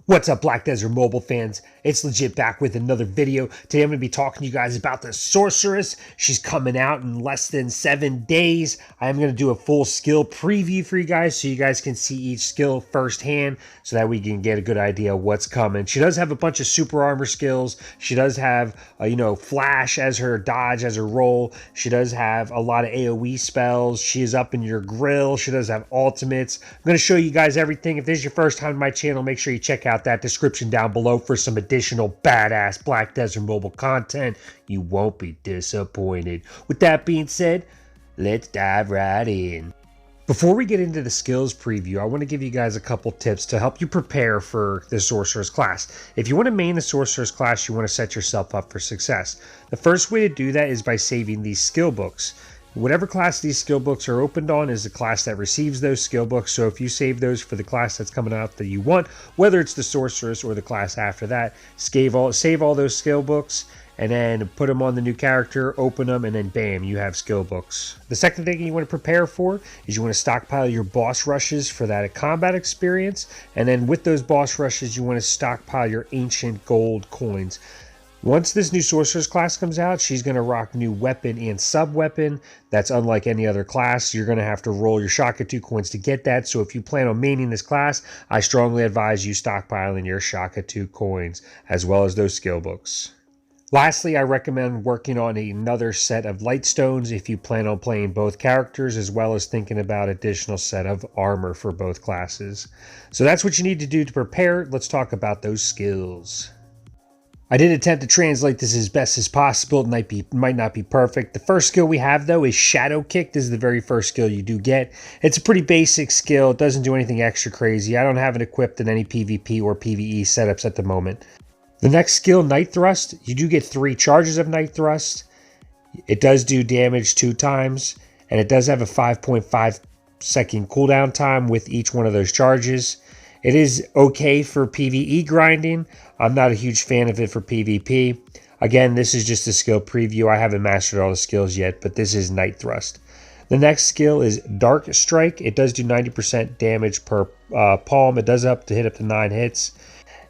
What's up, Black Desert Mobile fans? It's legit back with another video. Today I'm going to be talking to you guys about the Sorceress. She's coming out in less than 7 days. I'm going to do a full skill preview for you guys so you guys can see each skill firsthand so that we can get a good idea of what's coming. She does have a bunch of super armor skills. She does have, flash as her dodge, as her roll. She does have a lot of AoE spells. She is up in your grill. She does have ultimates. I'm going to show you guys everything. If this is your first time to my channel, make sure you check out that description down below for some additional badass Black Desert Mobile content. You won't be disappointed. With that being said, let's dive right in. Before we get into the skills preview, I want to give you guys a couple tips to help you prepare for the Sorceress class. If you want to main the Sorceress class, you want to set yourself up for success. The first way to do that is by saving these skill books. Whatever class these skill books are opened on is the class that receives those skill books. So if you save those for the class that's coming out that you want, whether it's the Sorceress or the class after that, save all those skill books and then put them on the new character, open them, and then bam, you have skill books. The second thing you want to prepare for is you want to stockpile your boss rushes for that combat experience. And then with those boss rushes, you want to stockpile your ancient gold coins. Once this new Sorceress class comes out, she's going to rock new weapon and sub-weapon. That's unlike any other class. You're going to have to roll your Shaka 2 coins to get that. So if you plan on maining this class, I strongly advise you stockpiling your Shaka 2 coins, as well as those skill books. Lastly, I recommend working on another set of light stones if you plan on playing both characters, as well as thinking about additional set of armor for both classes. So that's what you need to do to prepare. Let's talk about those skills. I did attempt to translate this as best as possible. It might not be perfect. The first skill we have, though, is Shadow Kick. This is the very first skill you do get. It's a pretty basic skill. It doesn't do anything extra crazy. I don't have it equipped in any PvP or PvE setups at the moment. The next skill, Night Thrust, you do get 3 charges of Night Thrust. It does do damage 2 times, and it does have a 5.5 second cooldown time with each one of those charges. It is okay for PvE grinding. I'm not a huge fan of it for PvP. Again, this is just a skill preview. I haven't mastered all the skills yet, but this is Night Thrust. The next skill is Dark Strike. It does do 90% damage per palm. It does hit up to 9 hits.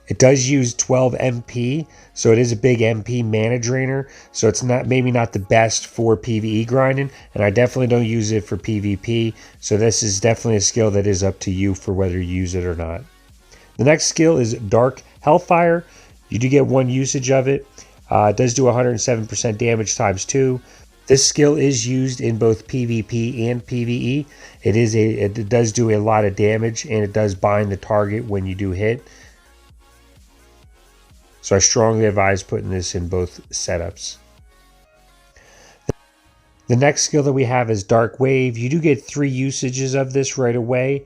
It does use 12 MP, so it is a big MP mana drainer. So it's maybe not the best for PvE grinding, and I definitely don't use it for PvP. So this is definitely a skill that is up to you for whether you use it or not. The next skill is Dark Hellfire. You do get 1 usage of it. It does do 107% damage times 2. This skill is used in both PvP and PvE. It does do a lot of damage, and it does bind the target when you do hit. So I strongly advise putting this in both setups. The next skill that we have is Dark Wave. You do get 3 usages of this right away.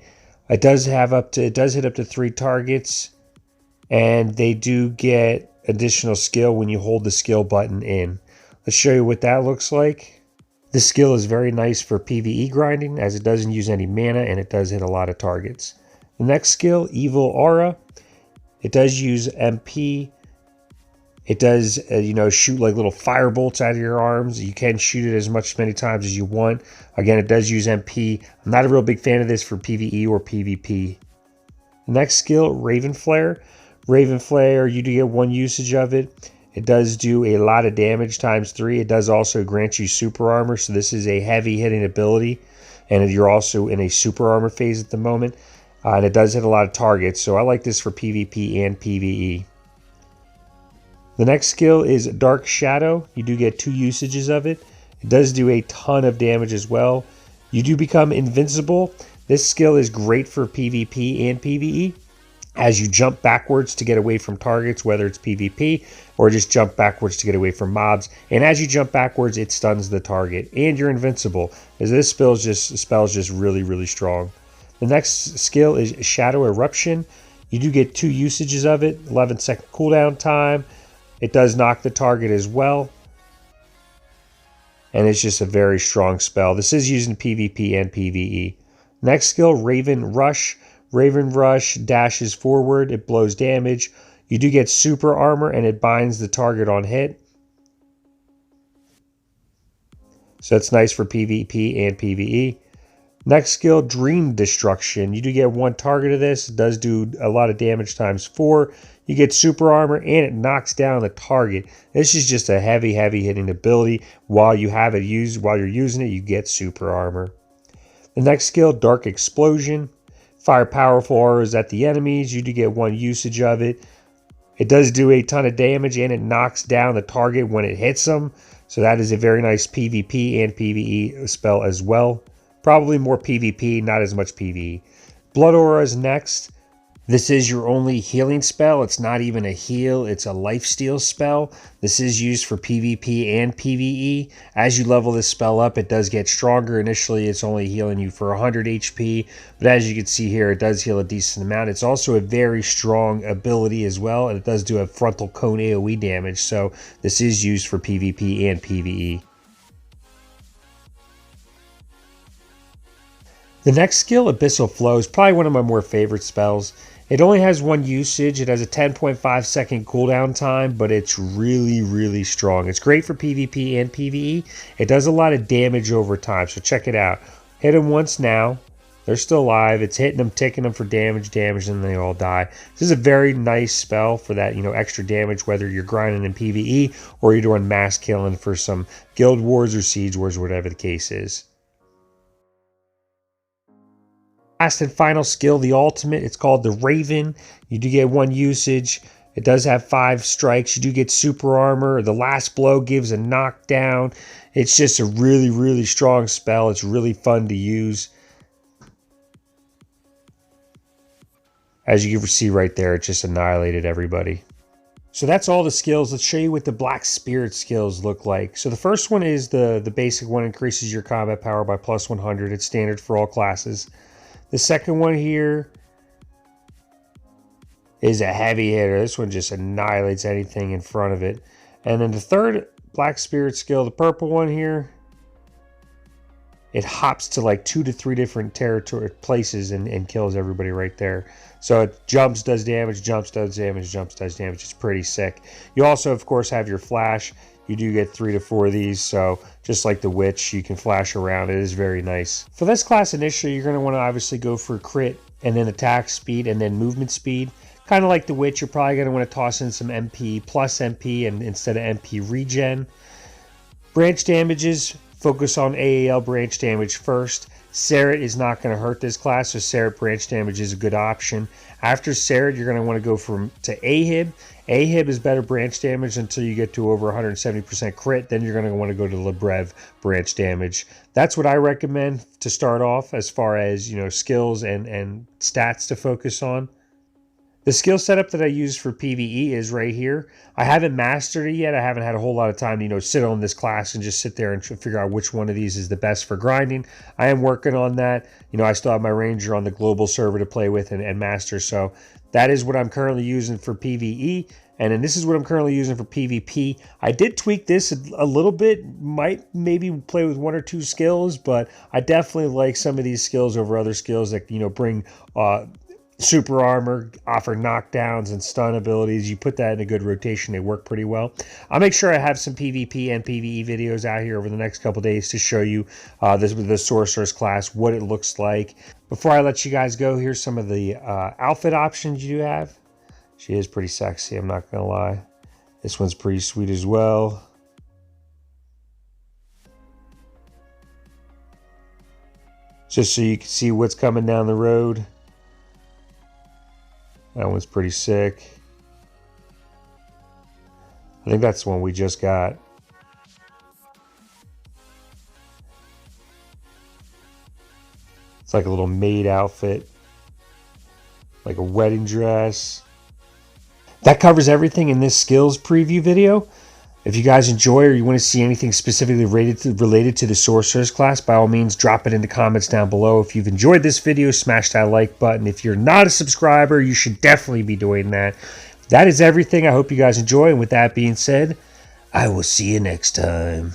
It does hit up to 3 targets, and they do get additional skill when you hold the skill button in. Let's show you what that looks like. This skill is very nice for PvE grinding, as it doesn't use any mana and it does hit a lot of targets. The next skill, Evil Aura. It does use MP. It does, shoot like little fire bolts out of your arms. You can shoot it many times as you want. Again, it does use MP. I'm not a real big fan of this for PvE or PvP. The next skill, Raven Flare. Raven Flare, you do get 1 usage of it. It does do a lot of damage times 3. It does also grant you super armor. So this is a heavy hitting ability. And you're also in a super armor phase at the moment. And it does hit a lot of targets. So I like this for PvP and PvE. The next skill is Dark Shadow. You do get 2 usages of it. It does do a ton of damage as well. You do become invincible. This skill is great for PvP and PvE, as you jump backwards to get away from targets, whether it's PvP or just jump backwards to get away from mobs. And as you jump backwards, it stuns the target, and you're invincible, as this spell is just really, really strong. The next skill is Shadow Eruption. You do get 2 usages of it, 11-second cooldown time. It does knock the target as well. And it's just a very strong spell. This is used in PvP and PvE. Next skill, Raven Rush. Raven Rush dashes forward. It blows damage. You do get super armor, and it binds the target on hit. So that's nice for PvP and PvE. Next skill, Dream Destruction. You do get one target of this. It does do a lot of damage times 4. You get super armor and it knocks down the target. This is just a heavy hitting ability. While you have it used, while you're using it, you get super armor. The next skill, Dark Explosion. Fire powerful auras at the enemies. You do get one usage of it. It does do a ton of damage and it knocks down the target when it hits them. So that is a very nice PvP and PvE spell as well. Probably more PvP, not as much PvE. Blood Aura is next. This is your only healing spell. It's not even a heal, it's a lifesteal spell. This is used for PvP and PvE. As you level this spell up, it does get stronger. Initially, it's only healing you for 100 HP, but as you can see here, it does heal a decent amount. It's also a very strong ability as well, and it does do a frontal cone AoE damage, so this is used for PvP and PvE. The next skill, Abyssal Flow, is probably one of my more favorite spells. It only has one usage. It has a 10.5 second cooldown time, but it's really strong. It's great for PvP and PvE. It does a lot of damage over time, so check it out. Hit them once now. They're still alive. It's hitting them, ticking them for damage, and then they all die. This is a very nice spell for that, extra damage, whether you're grinding in PvE or you're doing mass killing for some guild wars or siege wars, whatever the case is. Last and final skill, the ultimate. It's called the Raven. You do get one usage. It does have 5 strikes. You do get super armor. The last blow gives a knockdown. It's just a really strong spell. It's really fun to use. As you can see right there, it just annihilated everybody. So that's all the skills. Let's show you what the Black Spirit skills look like. So the first one is the basic one, increases your combat power by plus 100. It's standard for all classes. The second one here is a heavy hitter. This one just annihilates anything in front of it. And then the third Black Spirit skill, the purple one here, it hops to like 2 to 3 different territory places and kills everybody right there. So it jumps, does damage, jumps, does damage, jumps, does damage. It's pretty sick. You also, of course, have your flash. You do get 3 to 4 of these, so just like the witch, you can flash around. It is very nice. For this class initially, you're going to want to obviously go for crit and then attack speed and then movement speed. Kind of like the witch, you're probably going to want to toss in some MP plus MP and instead of MP regen. Branch damages, focus on AAL branch damage first. Serret is not going to hurt this class, so Serret branch damage is a good option. After Serret, you're going to want to go to Ahib. Ahib is better branch damage until you get to over 170% crit. Then you're going to want to go to Lebrev branch damage. That's what I recommend to start off as far as skills and stats to focus on. The skill setup that I use for PvE is right here. I haven't mastered it yet. I haven't had a whole lot of time to sit on this class and just sit there and figure out which one of these is the best for grinding. I am working on that. I still have my ranger on the global server to play with and master. So that is what I'm currently using for PvE. And then this is what I'm currently using for PvP. I did tweak this a little bit. Maybe play with 1 or 2 skills, but I definitely like some of these skills over other skills that bring super armor, offer knockdowns and stun abilities. You put that in a good rotation, they work pretty well. I'll make sure I have some PvP and PvE videos out here over the next couple days to show you the Sorceress class, what it looks like. Before I let you guys go, here's some of the outfit options you have. She is pretty sexy, I'm not gonna lie. This one's pretty sweet as well. Just so you can see what's coming down the road. That one's pretty sick. I think that's the one we just got. It's like a little maid outfit. Like a wedding dress. That covers everything in this skills preview video. If you guys enjoy or you want to see anything specifically related to the Sorceress class, by all means, drop it in the comments down below. If you've enjoyed this video, smash that like button. If you're not a subscriber, you should definitely be doing that. That is everything. I hope you guys enjoy. And with that being said, I will see you next time.